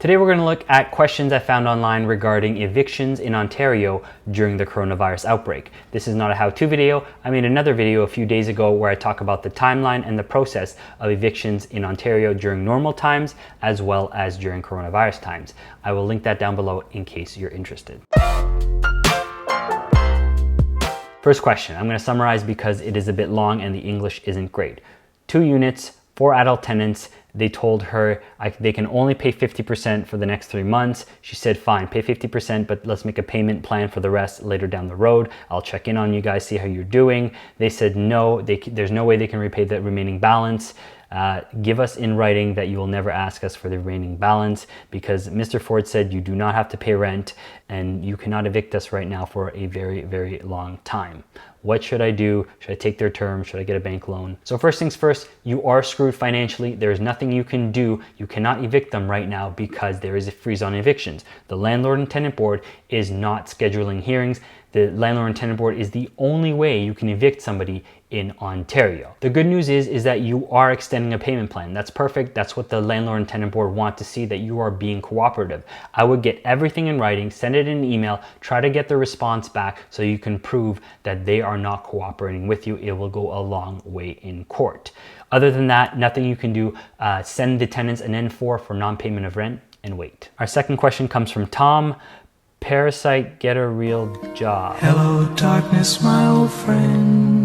Today we're going to look at questions I found online regarding evictions in Ontario during the coronavirus outbreak. This is not a how-to video. I made another video a few days ago where I talk about the timeline and the process of evictions in Ontario during normal times as well as during coronavirus times. I will link that down below in case you're interested. First question, I'm going to summarize because it is a bit long and the English isn't great. 2 units, 4 adult tenants. They told her they can only pay 50% for the next 3 months. She said, fine, pay 50%, but let's make a payment plan for the rest later down the road. I'll check in on you guys, see how you're doing. They said, no, there's no way they can repay the remaining balance. Give us in writing that you will never ask us for the remaining balance, because Mr. Ford said you do not have to pay rent and you cannot evict us right now for a very, very long time. What should I do? Should I take their terms? Should I get a bank loan? So first things first, you are screwed financially. There is nothing you can do. You cannot evict them right now because there is a freeze on evictions. The Landlord and Tenant Board is not scheduling hearings. The Landlord and Tenant Board is the only way you can evict somebody in Ontario. The good news is that you are extending a payment plan. That's perfect. That's what the Landlord and Tenant Board want to see, that you are being cooperative. I would get everything in writing, send it in an email, try to get the response back so you can prove that they are not cooperating with you. It will go a long way in court. Other than that, nothing you can do. Send the tenants an N4 for non-payment of rent and wait. Our second question comes from Tom. Parasite, get a real job. Hello, darkness, my old friend.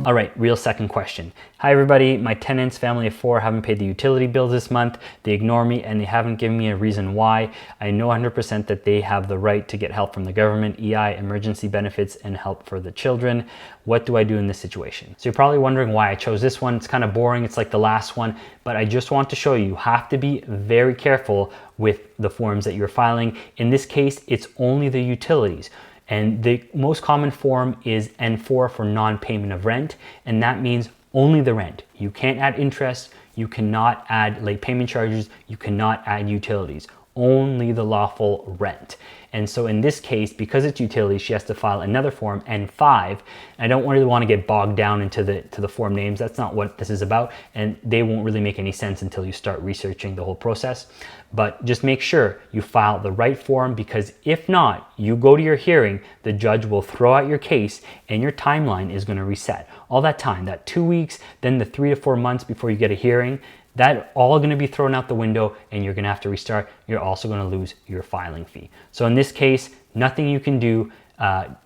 All right, real second question. Hi everybody, my tenants, family of 4, haven't paid the utility bills this month. They ignore me and they haven't given me a reason why. I know 100% that they have the right to get help from the government, EI, emergency benefits, and help for the children. What do I do in this situation? So you're probably wondering why I chose this one. It's kind of boring. It's like the last one, but I just want to show you have to be very careful with the forms that you're filing. In this case, it's only the utilities. And the most common form is N4 for non-payment of rent. And that means only the rent. You can't add interest. You cannot add late payment charges. You cannot add utilities. Only the lawful rent. And so in this case, because it's utilities, she has to file another form, N5. I don't really want to get bogged down into the form names. That's not what this is about. And they won't really make any sense until you start researching the whole process. But just make sure you file the right form, because if not, you go to your hearing, the judge will throw out your case and your timeline is going to reset. All that time, that 2 weeks, then the 3 to 4 months before you get a hearing, that all going to be thrown out the window and you're going to have to restart. You're also going to lose your filing fee. So in this case, nothing you can do.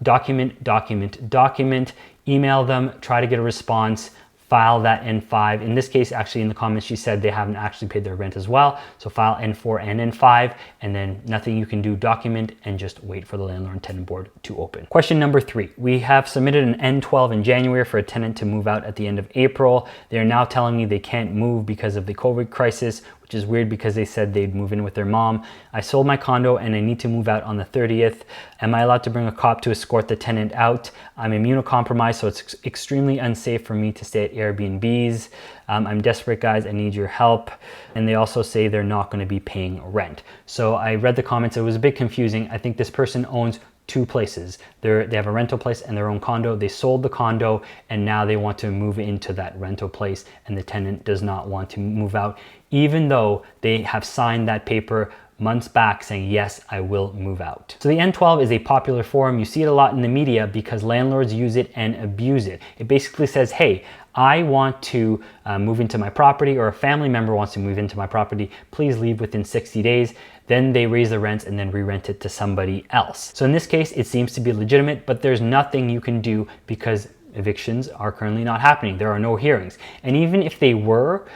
Document, email them, try to get a response, file that N5. In this case, actually in the comments, she said they haven't actually paid their rent as well. So file N4 and N5, and then nothing you can do, document, and just wait for the Landlord and Tenant Board to open. Question number 3. We have submitted an N12 in January for a tenant to move out at the end of April. They're now telling me they can't move because of the COVID crisis, which is weird because they said they'd move in with their mom. I sold my condo and I need to move out on the 30th. Am I allowed to bring a cop to escort the tenant out? I'm immunocompromised, so it's extremely unsafe for me to stay at Airbnbs. I'm desperate, guys. I need your help. And they also say they're not going to be paying rent. So I read the comments. It was a bit confusing. I think this person owns 2 places. They have a rental place and their own condo. They sold the condo and now they want to move into that rental place, and the tenant does not want to move out, even though they have signed that paper months back saying, yes, I will move out. So the N12 is a popular form. You see it a lot in the media because landlords use it and abuse it. It basically says, hey, I want to move into my property, or a family member wants to move into my property. Please leave within 60 days. Then they raise the rents and then re-rent it to somebody else. So in this case, it seems to be legitimate, but there's nothing you can do because evictions are currently not happening. There are no hearings. And even if they were,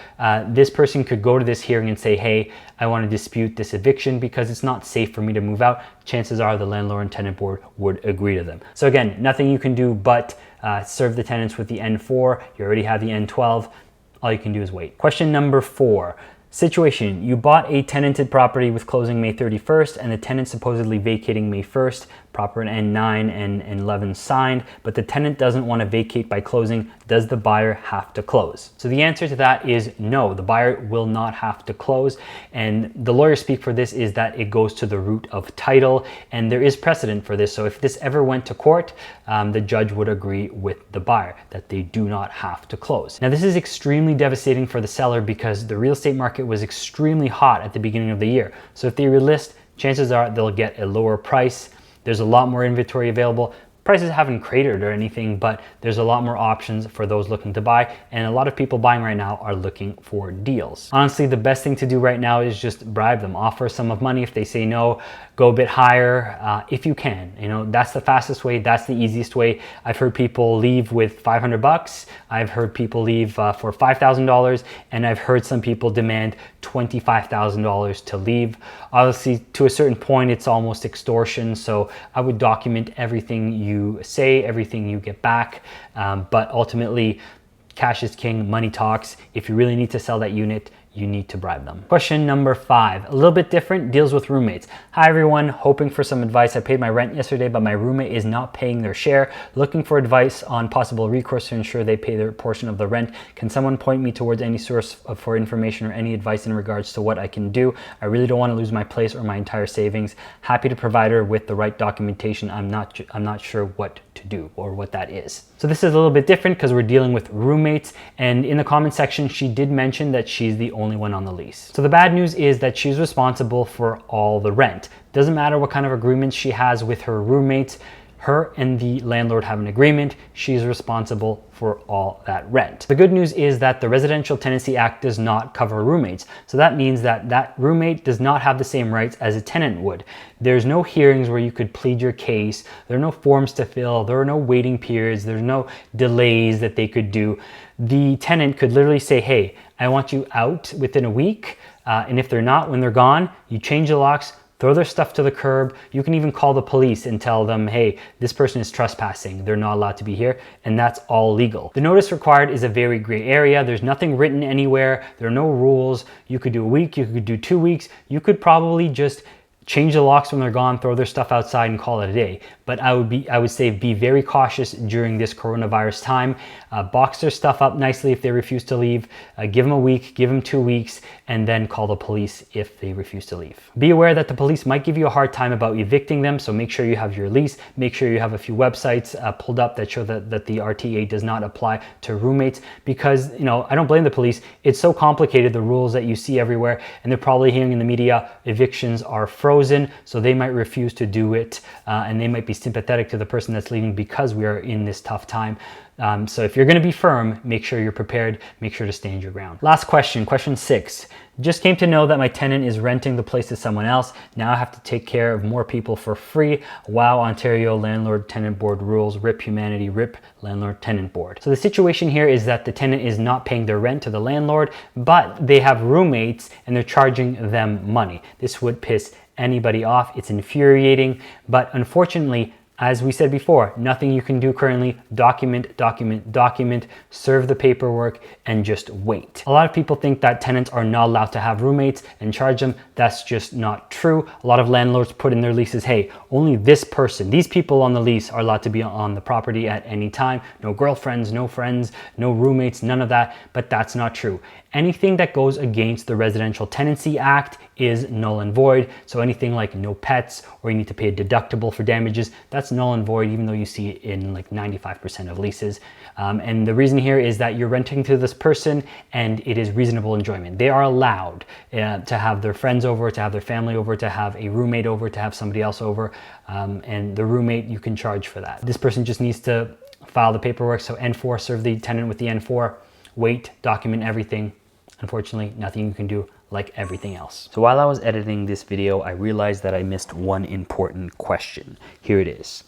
this person could go to this hearing and say, hey, I want to dispute this eviction because it's not safe for me to move out. Chances are the Landlord and Tenant Board would agree to them. So again, nothing you can do but serve the tenants with the N4. You already have the N12. All you can do is wait. Question number 4. Situation, you bought a tenanted property with closing May 31st and the tenant supposedly vacating May 1st. proper N9 and 11 signed, but the tenant doesn't want to vacate by closing. Does the buyer have to close? So the answer to that is no, the buyer will not have to close. And the lawyers speak for this is that it goes to the root of title, and there is precedent for this. So if this ever went to court, the judge would agree with the buyer that they do not have to close. Now this is extremely devastating for the seller because the real estate market market was extremely hot at the beginning of the year. So if they relist, chances are they'll get a lower price. There's a lot more inventory available. Prices haven't cratered or anything, but there's a lot more options for those looking to buy, and a lot of people buying right now are looking for deals. Honestly, the best thing to do right now is just bribe them, offer a sum of money. If they say no, go a bit higher if you can. You know, that's the fastest way, that's the easiest way. I've heard people leave with 500 bucks. I've heard people leave for $5,000, and I've heard some people demand $25,000 to leave. Obviously, to a certain point, it's almost extortion, so I would document everything you say, everything you get back, but ultimately, cash is king, money talks. If you really need to sell that unit, you need to bribe them. Question number 5, a little bit different, deals with roommates. Hi everyone, hoping for some advice. I paid my rent yesterday, but my roommate is not paying their share. Looking for advice on possible recourse to ensure they pay their portion of the rent. Can someone point me towards any source for information or any advice in regards to what I can do? I really don't want to lose my place or my entire savings. Happy to provide her with the right documentation. I'm not sure what to do or what that is. So this is a little bit different because we're dealing with roommates, and in the comment section she did mention that she's the only one on the lease. So the bad news is that she's responsible for all the rent. Doesn't matter what kind of agreements she has with her roommates, her and the landlord have an agreement. She's responsible for all that rent. The good news is that the Residential Tenancy Act does not cover roommates. So that means that that roommate does not have the same rights as a tenant would. There's no hearings where you could plead your case. There are no forms to fill. There are no waiting periods. There's no delays that they could do. The tenant could literally say, hey, I want you out within a week. And if they're not, when they're gone, you change the locks, throw their stuff to the curb. You can even call the police and tell them, hey, this person is trespassing. They're not allowed to be here. And that's all legal. The notice required is a very gray area. There's nothing written anywhere. There are no rules. You could do a week. You could do 2 weeks. You could probably just change the locks when they're gone, throw their stuff outside and call it a day. But I would say be very cautious during this coronavirus time. Box their stuff up nicely if they refuse to leave. Give them a week, give them 2 weeks, and then call the police if they refuse to leave. Be aware that the police might give you a hard time about evicting them, so make sure you have your lease. Make sure you have a few websites pulled up that show that the RTA does not apply to roommates, because, you know, I don't blame the police. It's so complicated, the rules that you see everywhere, and they're probably hearing in the media evictions are frozen, so they might refuse to do it, and they might be sympathetic to the person that's leaving because we are in this tough time. So if you're going to be firm, make sure you're prepared, make sure to stand your ground. Last question, question 6. Just came to know that my tenant is renting the place to someone else. Now I have to take care of more people for free. Wow, Ontario Landlord Tenant Board rules. RIP humanity, RIP Landlord Tenant Board. So the situation here is that the tenant is not paying their rent to the landlord, but they have roommates and they're charging them money. This would piss anybody off. It's infuriating, but unfortunately, as we said before, nothing you can do currently. Document, document, document, serve the paperwork, and just wait. A lot of people think that tenants are not allowed to have roommates and charge them. That's just not true. A lot of landlords put in their leases, hey, only this person, these people on the lease are allowed to be on the property at any time. No girlfriends, no friends, no roommates, none of that, but that's not true. Anything that goes against the Residential Tenancy Act is null and void. So anything like no pets, or you need to pay a deductible for damages, that's null and void, even though you see it in like 95% of leases. And the reason here is that you're renting to this person and it is reasonable enjoyment. They are allowed to have their friends over, to have their family over, to have a roommate over, to have somebody else over. And the roommate, you can charge for that. This person just needs to file the paperwork. So N4, serve the tenant with the N4, wait, document everything. Unfortunately, nothing you can do, like everything else. So while I was editing this video, I realized that I missed one important question. Here it is.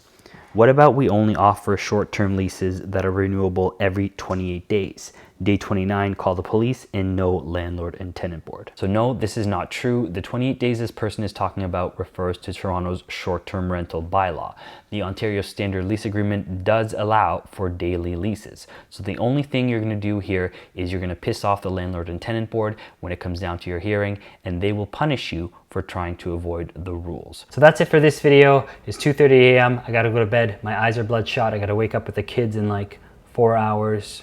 What about we only offer short-term leases that are renewable every 28 days? Day 29, call the police, and no landlord and tenant board. So no, this is not true. The 28 days this person is talking about refers to Toronto's short-term rental bylaw. The Ontario Standard Lease Agreement does allow for daily leases. So the only thing you're gonna do here is you're gonna piss off the landlord and tenant board when it comes down to your hearing, and they will punish you for trying to avoid the rules. So that's it for this video. It's 2:30 a.m. I gotta go to bed. My eyes are bloodshot. I gotta wake up with the kids in like 4 hours.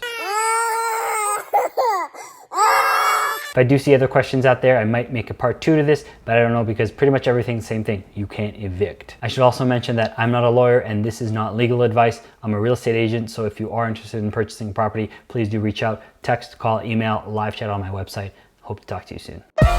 If I do see other questions out there, I might make a part 2 to this, but I don't know, because pretty much everything's the same thing. You can't evict. I should also mention that I'm not a lawyer and this is not legal advice. I'm a real estate agent, so if you are interested in purchasing property, please do reach out. Text, call, email, live chat on my website. Hope to talk to you soon.